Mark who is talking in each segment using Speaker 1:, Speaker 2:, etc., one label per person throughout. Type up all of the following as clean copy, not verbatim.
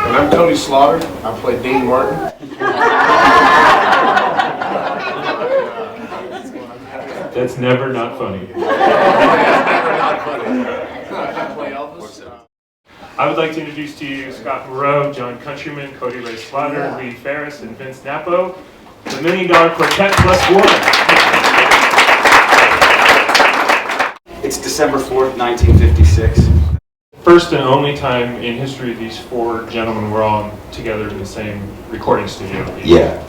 Speaker 1: And I'm Cody Slaughter. I play Dean Martin.
Speaker 2: That's never not funny.
Speaker 1: Never not funny. I play Elvis.
Speaker 2: I would like to introduce to you Scott Moreau, John Countryman, Cody Ray Slaughter, Lee Ferris, and Vince Nappo, the $1 Million Quartet plus one.
Speaker 3: It's December 4th, 1956.
Speaker 2: First and only time in history these four gentlemen were all together in the same recording studio.
Speaker 3: Yeah.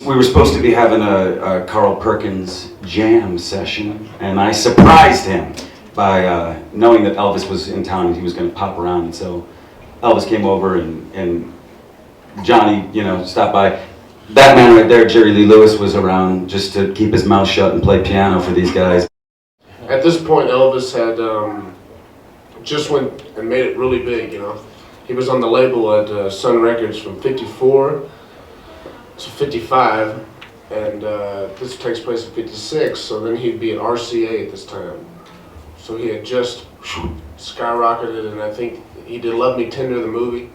Speaker 3: We were supposed to be having a Carl Perkins jam session, and I surprised him by knowing that Elvis was in town and he was going to pop around. And so Elvis came over and Johnny, stopped by. That man right there, Jerry Lee Lewis, was around just to keep his mouth shut and play piano for these guys.
Speaker 1: At this point, Elvis had just went and made it really big, He was on the label at Sun Records from 54 to 55, and this takes place in 56, so then he'd be at RCA at this time. So he had just skyrocketed, and I think he did Love Me Tender, the movie.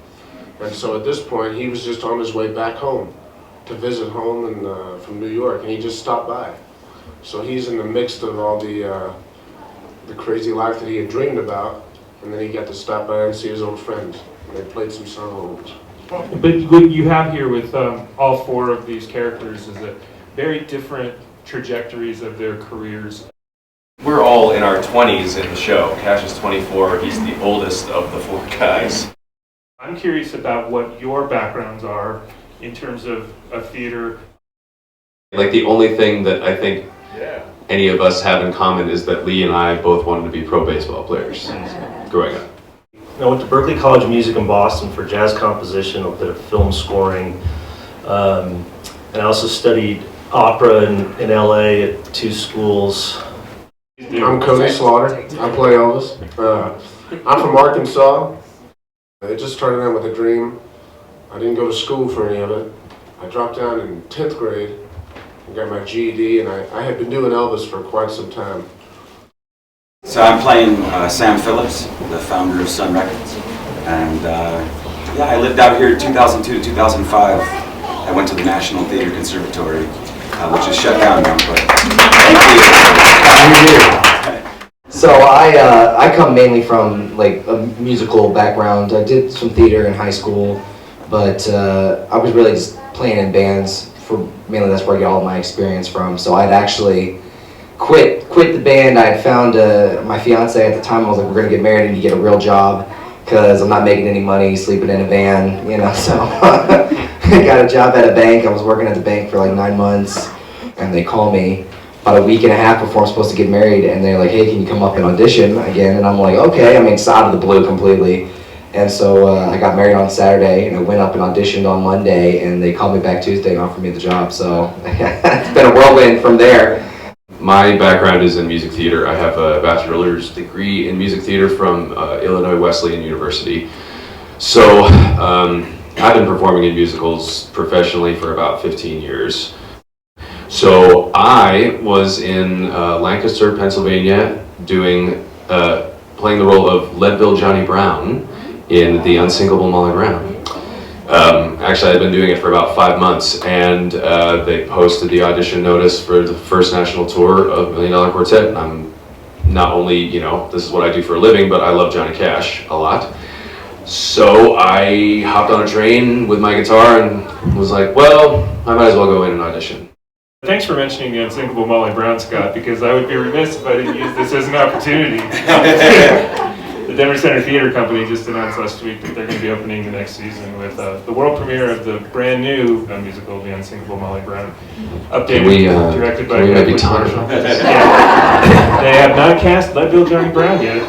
Speaker 1: And so at this point, he was just on his way back home to visit home and, from New York, and he just stopped by. So he's in the midst of all the crazy life that he had dreamed about, and then he got to stop by and see his old friends. And they played some songs.
Speaker 2: But what you have here with all four of these characters is a very different trajectories of their careers.
Speaker 4: We're all in our 20s in the show. Cash is 24, he's the oldest of the four guys.
Speaker 2: I'm curious about what your backgrounds are in terms of theater.
Speaker 5: Like the only thing that I think any of us have in common is that Lee and I both wanted to be pro baseball players growing up.
Speaker 6: I went to Berklee College of Music in Boston for jazz composition, a bit of film scoring, and I also studied opera in LA at two schools.
Speaker 1: I'm Cody Slaughter. I play Elvis. I'm from Arkansas. It just started out with a dream. I didn't go to school for any of it. I dropped down in 10th grade and got my GED, and I had been doing Elvis for quite some time.
Speaker 3: So I'm playing Sam Phillips, the founder of Sun Records. And I lived out here in 2002 to 2005. I went to the National Theater Conservatory, which is shut down now, but
Speaker 7: So I come mainly from like a musical background. I did some theater in high school, but I was really just playing in bands. Mainly that's where I get all of my experience from. So I'd actually quit the band. I had found my fiance at the time. I was like, we're gonna get married and you get a real job because I'm not making any money sleeping in a van, So I got a job at a bank. I was working at the bank for like 9 months, and they call me about a week and a half before I'm supposed to get married, and they're like, hey, can you come up and audition again? And I'm like, okay. I mean, it's out of the blue completely. And so I got married on Saturday, and I went up and auditioned on Monday, and they called me back Tuesday and offered me the job. So it's been a whirlwind from there.
Speaker 5: My background is in music theater. I have a bachelor's degree in music theater from Illinois Wesleyan University. So I've been performing in musicals professionally for about 15 years. So I was in Lancaster, Pennsylvania, playing the role of Leadville Johnny Brown in The Unsinkable Molly Brown. Actually, I'd been doing it for about 5 months, and they posted the audition notice for the first national tour of $1 Million Quartet. I'm not only, this is what I do for a living, but I love Johnny Cash a lot. So I hopped on a train with my guitar and was like, well, I might as well go in and audition.
Speaker 2: Thanks for mentioning The Unsinkable Molly Brown, Scott, because I would be remiss if I didn't use this as an opportunity. The Denver Center Theater Company just announced last week that they're going to be opening the next season with the world premiere of the brand new musical, The Unsinkable Molly Brown, updated, directed by
Speaker 5: maybe time?
Speaker 2: They have not cast Leadville Johnny Brown yet.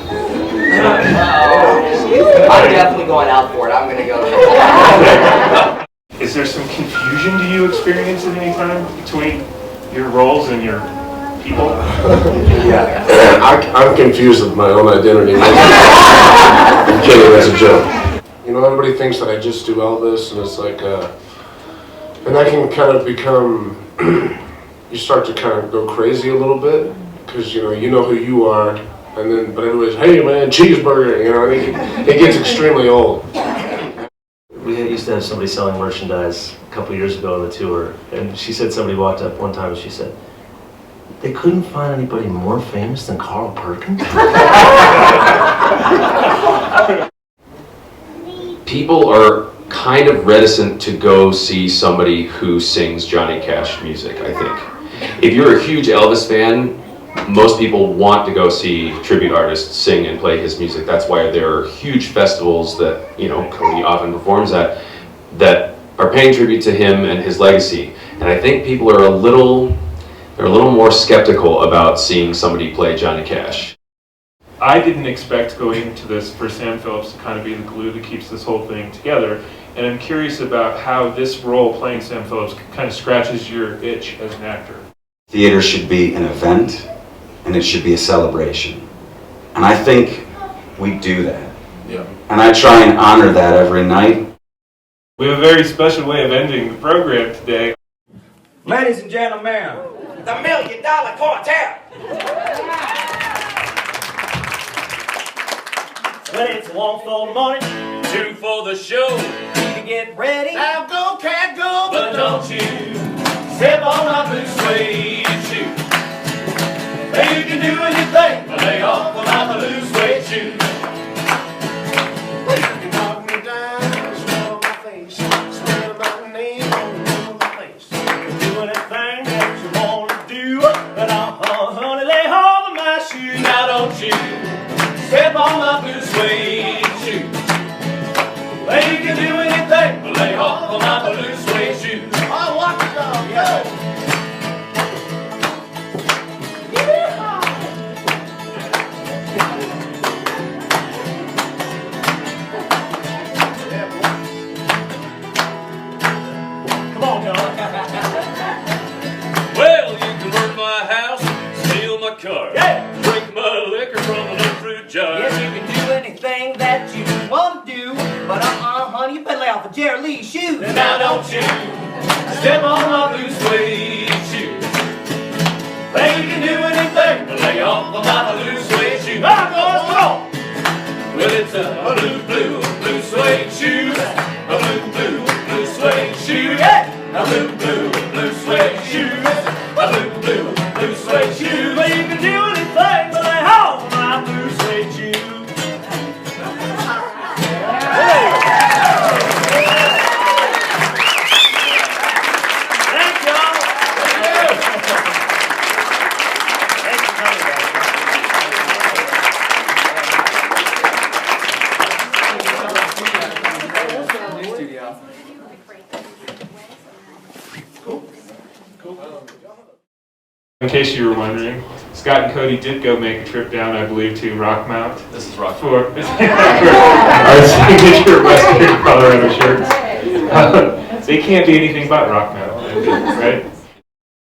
Speaker 7: I'm definitely going out for it. I'm going to go.
Speaker 2: Is there some confusion do you experience at any time between your roles and your people?
Speaker 1: Yeah, I'm confused with my own identity. I'm kidding, that's a joke. Everybody thinks that I just do Elvis, and it's like, and that can kind of become, you start to kind of go crazy a little bit, because you know who you are, and then, but everybody's, hey man, cheeseburger, it gets extremely old.
Speaker 6: we used to have somebody selling merchandise a couple years ago on the tour, and she said somebody walked up one time and she said, "They couldn't find anybody more famous than Carl Perkins?"
Speaker 5: People are kind of reticent to go see somebody who sings Johnny Cash music, I think. If you're a huge Elvis fan, most people want to go see tribute artists sing and play his music. That's why there are huge festivals that, you know, Cody often performs at, that are paying tribute to him and his legacy. And I think people are a little more skeptical about seeing somebody play Johnny Cash.
Speaker 2: I didn't expect going into this for Sam Phillips to kind of be the glue that keeps this whole thing together. And I'm curious about how this role, playing Sam Phillips, kind of scratches your itch as an actor.
Speaker 3: Theater should be an event, and it should be a celebration. And I think we do that.
Speaker 1: Yeah.
Speaker 3: And I try and honor that every night.
Speaker 2: We have a very special way of ending the program today.
Speaker 8: Ladies and gentlemen, the $1 Million Quartet. Well, it's 1 for the morning, 2 for the show. Need to get ready. Now go, cat, go. But don't you step on my blue suede shoe. Hey, you can do anything, but lay off of my blue suede shoe. You can knock me down, smell my face, smell my name on my face. You can do anything that you want to do, but honey, lay off of my shoe. Now don't you step on my blue suede shoe. Well, you can do anything, but lay off of my blue suede shoe. Oh, watch it go, go. Come on, y'all. Well, you can work my house, steal my car, yeah, drink my liquor from an unfruit jar.
Speaker 9: Yes, you can do anything that you want to do, but honey, you better lay off of Jerry Lee's shoes.
Speaker 8: And now don't you step on my blue suede shoe. Well, you can do anything but lay off of my blue suede shoe. Ah, boys, come on. Well, it's a blue suede shoe. A blue suede shoe. Yeah. A blue suede shoe. A blue suede shoe. Well, you can do anything but lay off of my blue suede shoe. Thank y'all. Thanks for coming, guys.
Speaker 2: In case you were wondering, Scott and Cody did go make a trip down, I believe, to Rockmount
Speaker 4: This is rock.
Speaker 2: for our signature Western Colorado shirts. They can't be anything but Rockmount, right?